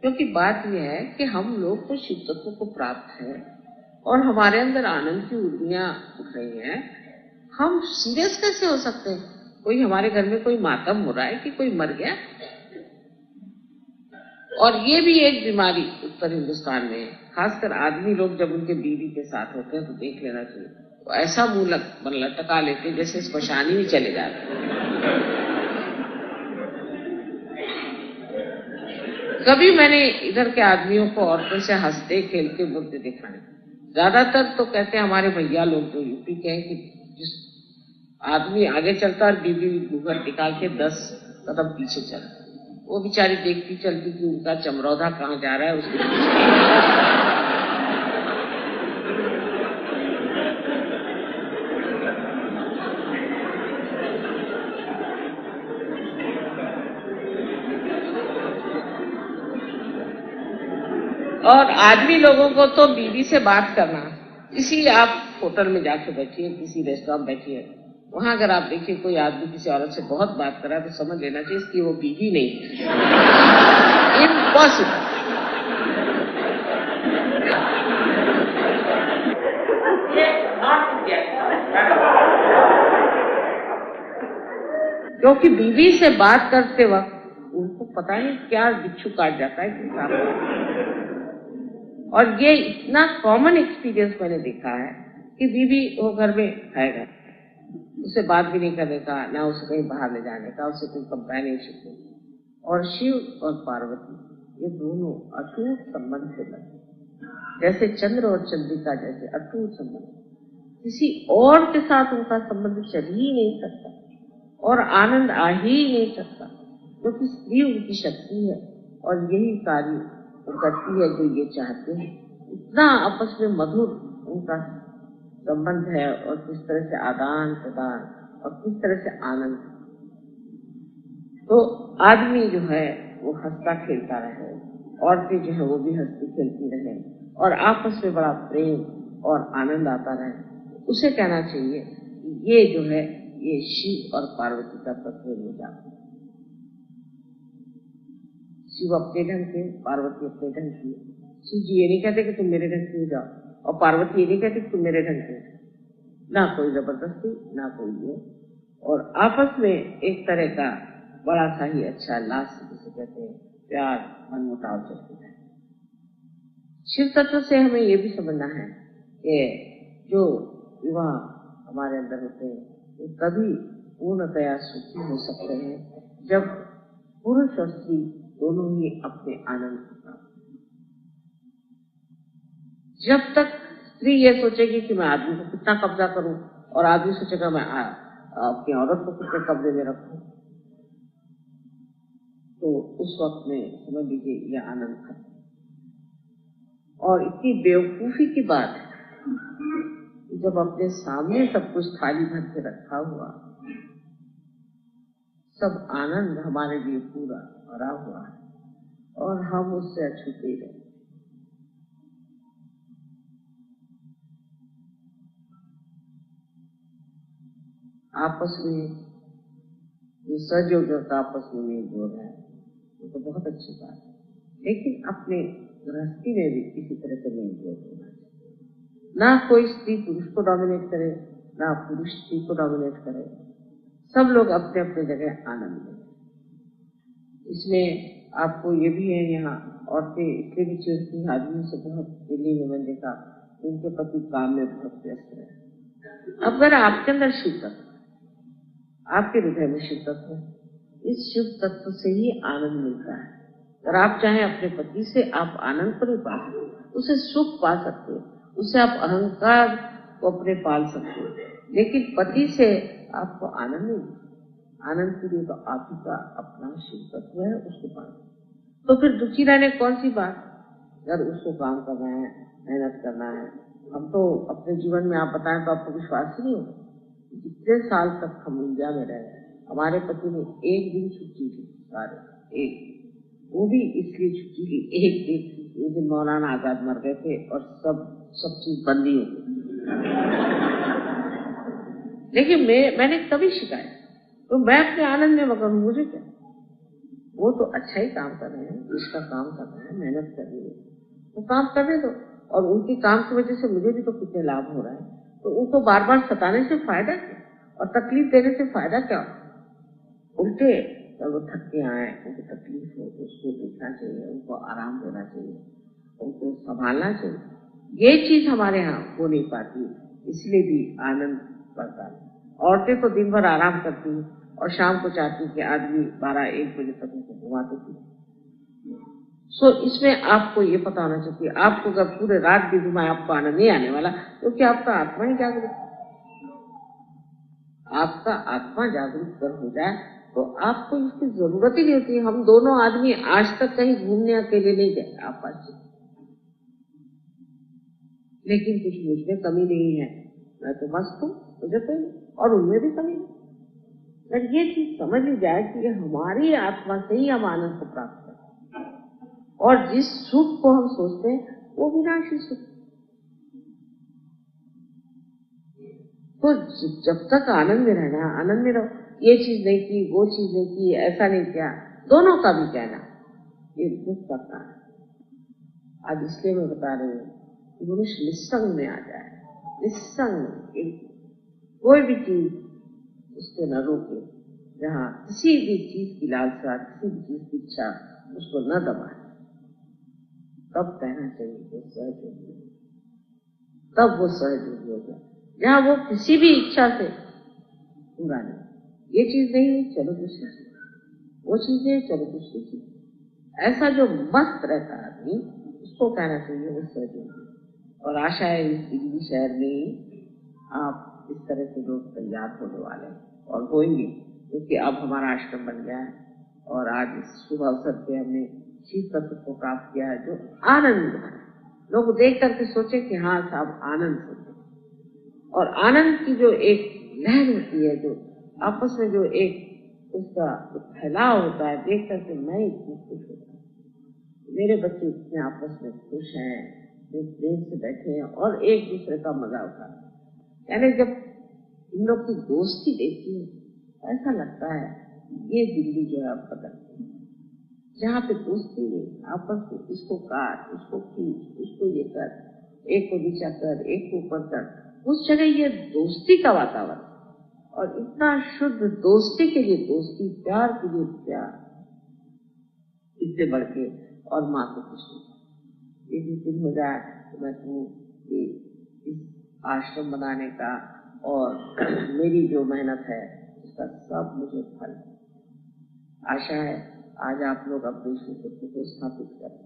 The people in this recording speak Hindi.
क्योंकि बात यह है कि हम लोग तो शिव तत्व को प्राप्त हैं और हमारे अंदर आनंद की ऊर्मियां उठ रही हैं। हम सीरियस कैसे हो सकते हैं? कोई हमारे घर में कोई मातम हो रहा है कि कोई मर गया? और ये भी एक बीमारी उत्तर हिंदुस्तान में है, खासकर आदमी लोग जब उनके बीवी के साथ होते हैं तो देख लेना चाहिए, तो ऐसा मुंह लटका लेते हैं जैसे स्मशानी ही चले जाते हैं। कभी मैंने इधर के आदमियों को औरतों से हंसते खेलते बोलते देखा नहीं। ज्यादातर तो कहते हैं हमारे भैया लोग जो यूपी के हैं कि जिस आदमी आगे चलता और बीवी घूंघट निकाल के 10 कदम पीछे चलता, वो बेचारी देखती चलती कि उनका चमरौधा कहाँ जा रहा है उसको। और आदमी लोगों को तो बीवी से बात करना, किसी आप होटल में जाके बैठिए, किसी रेस्टोरेंट में बैठिए, वहां अगर आप देखिए कोई आदमी किसी औरत से बहुत बात कर रहा है तो समझ लेना चाहिए इसकी वो बीवी नहीं है। इम्पॉसिबल। क्योंकि बीवी से बात करते वक्त उनको पता नहीं क्या बिच्छू काट जाता है कि सामने। और ये इतना कॉमन एक्सपीरियंस मैंने देखा है कि बीवी वो घर में आएगा, उससे बात भी नहीं करने का, ना उसे कहीं बाहर ले जाने का, उससे कोई कंपेनियनशिप नहीं। और शिव और पार्वती ये दोनों अटूट संबंध से लगे, जैसे चंद्र और चंद्रिका जैसे अटूट संबंध। किसी और के साथ उनका संबंध चल ही नहीं सकता और आनंद आ ही नहीं सकता, क्योंकि स्त्री उनकी शक्ति है और यही कार्य वो करती है जो ये चाहते हैं। इतना आपस में मधुर उनका संबंध है और किस तरह से आदान प्रदान और किस तरह से आनंद। तो आदमी जो है वो हंसता खेलता रहे, औरतें जो है वो भी हंसती खेलती रहे और आपस में बड़ा प्रेम और आनंद आता रहे। उसे कहना चाहिए ये जो है ये शिव और पार्वती का तत्व हो जाता है। शिव अपने ढंग से, पार्वती अपने ढंग से। शिव जी ये नहीं कहते कि तुम मेरे ढंग से हो जाओ और पार्वती ये नहीं कहती कि तुम मेरे ढंग से, ना कोई जबरदस्ती ना कोई ये, और आपस में एक तरह का बड़ा सा ही अच्छा लास्ट जिसे कहते हैं प्यार मनमुटाव चलता है। शिव तत्व से हमें ये भी समझना है कि जो विवाह हमारे अंदर होते हैं वो तभी पूर्णतया सुखी हो सकते हैं जब पुरुष और स्त्री दोनों ही अपने आनंद को प्राप्त। जब तक स्त्री ये सोचेगी कि मैं आदमी को कितना कब्जा करूं और आदमी सोचेगा मैं अपनी औरत को कितने कब्जे में रखूं, तो उस वक्त में समझ लीजिए यह आनंद खत्म। और इतनी बेवकूफी की बात है जब अपने सामने सब कुछ थाली भर के रखा हुआ, सब आनंद हमारे लिए पूरा भरा हुआ है और हम उससे अछूते रहे। आपस में जो सहयोग आपस में मेल जोड़ है वो तो बहुत अच्छी बात है, लेकिन अपने गृहस्थी में भी किसी तरह से मेल जोड़ होना चाहिए। ना कोई स्त्री पुरुष को डोमिनेट करे, ना पुरुष स्त्री को डोमिनेट करे, सब लोग अपने अपने जगह आनंद लें। इसमें आपको ये भी है, यहाँ औरतें इसलिए भी चिढ़ती हैं आदमी से बहुत, दिल्ली में मैंने देखा उनके पति काम में बहुत व्यस्त रहे। अगर आपके अंदर शिव तत्व, आपके हृदय में शिव तत्व, इस शिव तत्व से ही आनंद मिलता है। अगर आप चाहें अपने पति से आप आनंद को नहीं पा सकते, उसे सुख पा सकते, उससे आप अहंकार को अपने पाल सकते, लेकिन पति से आपको आनंद नहीं। आनंद के लिए तो आप ही का अपना शिव तत्व है, उसको पाना। तो फिर दुखी रहने कौन सी बात, अगर उसको काम करना है, मेहनत करना है। हम तो अपने जीवन में आप बताएं तो आपको विश्वास ही नहीं होगा, जितने साल तक हम इंडिया में रहे हमारे पति ने एक दिन छुट्टी ली, सारे एक, वो भी इसलिए छुट्टी ली एक दिन, उस दिन मौलाना आजाद मर गए थे और सब चीज बंदी हो गई। लेकिन मैंने कभी शिकायत, तो मैं अपने आनंद में मगन हूं, मुझे क्या। वो तो अच्छा ही काम कर रहे हैं, इसका काम कर रहे हैं, मेहनत कर रही है, वो काम करने दो। और उनके काम की वजह से मुझे भी तो कितने लाभ हो रहा है, तो उनको बार बार सताने से फायदा क्या और तकलीफ देने से फायदा क्या? उल्टे वो थक के आए, उनको तकलीफ हो तो उसको देखना चाहिए, उनको आराम देना चाहिए, उनको संभालना चाहिए। ये चीज हमारे यहाँ हो नहीं पाती, इसलिए भी आनंद पड़ता है। औरतें तो दिन भर आराम करती हैं और शाम को चाहती कि आदमी 12-1 बजे तक उनको घुमाते थे। सो इसमें आपको ये पता होना चाहिए, आपको अगर पूरे रात भी घुमाए आपको आनंद नहीं आने वाला, क्योंकि आपका आत्मा ही जागरूक, आपका आत्मा जागरूक कर हो जाए तो आपको इसकी जरूरत ही नहीं होती। हम दोनों आदमी आज तक कहीं घूमने अकेले नहीं गए आपस में, लेकिन कुछ मुझ में कमी नहीं है, मैं तो मस्त हूँ, मुझे तो और उनमें भी कमी नहीं। अगर ये चीज समझ ली जाए कि हमारी आत्मा से ही हम आनंद को प्राप्त करते हैं, और जिस सुख को हम सोचते हैं वो विनाशी सुख। तो जब तक आनंद में रहना, आनंद में रहो। ये चीज नहीं की, वो चीज नहीं की, ऐसा नहीं किया, दोनों का भी कहना ये दुख का कारण। आज इसलिए मैं बता रही हूँ कि मनुष्य निस्संग में आ जाए, निस्संग, कोई भी चीज उसको न रोके, जहाँ किसी भी चीज की लालसा, किसी भी चीज की इच्छा उसको न दबाए, तब कहना चाहिए वो सहज होगी, तब वो सहज होगा। जहाँ वो किसी भी इच्छा से पूरा नहीं, ये चीज नहीं है चलो दूसरी चीज, वो चीज है चलो दूसरी चीज, ऐसा जो मस्त रहता है आदमी, उसको कहना चाहिए वो सहज होगी। और आशा है इस दिल्ली शहर में आप इस तरह के लोग तैयार होने वाले हैं और होंगे, क्योंकि अब हमारा आश्रम बन गया है और आज इस शुभ अवसर पे हमने शिव तत्व को प्राप्त किया है जो आनंद है। लोग देख करके सोचे कि हाँ साहब आनंद होते, और आनंद की जो एक लहर होती है, जो आपस में जो एक उसका फैलाव होता है, देख करके मैं इतनी खुश होता हूँ, मेरे बच्चे इतने आपस में खुश हैं, जो प्रेम से बैठे हैं और एक दूसरे का मजा उठा रहे हैं। यानी जब इन लोग की दोस्ती देखती है ऐसा लगता है ये दिल्ली जो है अब बदलती है, जहाँ पे दोस्ती नहीं, आपस में इसको काट, उसको खींच, उसको ये कर, एक को नीचा कर, एक को ऊपर कर, उस जगह ये दोस्ती का वातावरण, और इतना शुद्ध दोस्ती के लिए दोस्ती, प्यार के लिए प्यार, इससे बढ़ के और माँ को खुश हो। ये दिन हो जाए तो मैं कहूँ कि इस आश्रम बनाने का और मेरी जो मेहनत है उसका सब मुझे फल। आशा है आज आप लोग अपने शिव तत्व को स्थापित करें।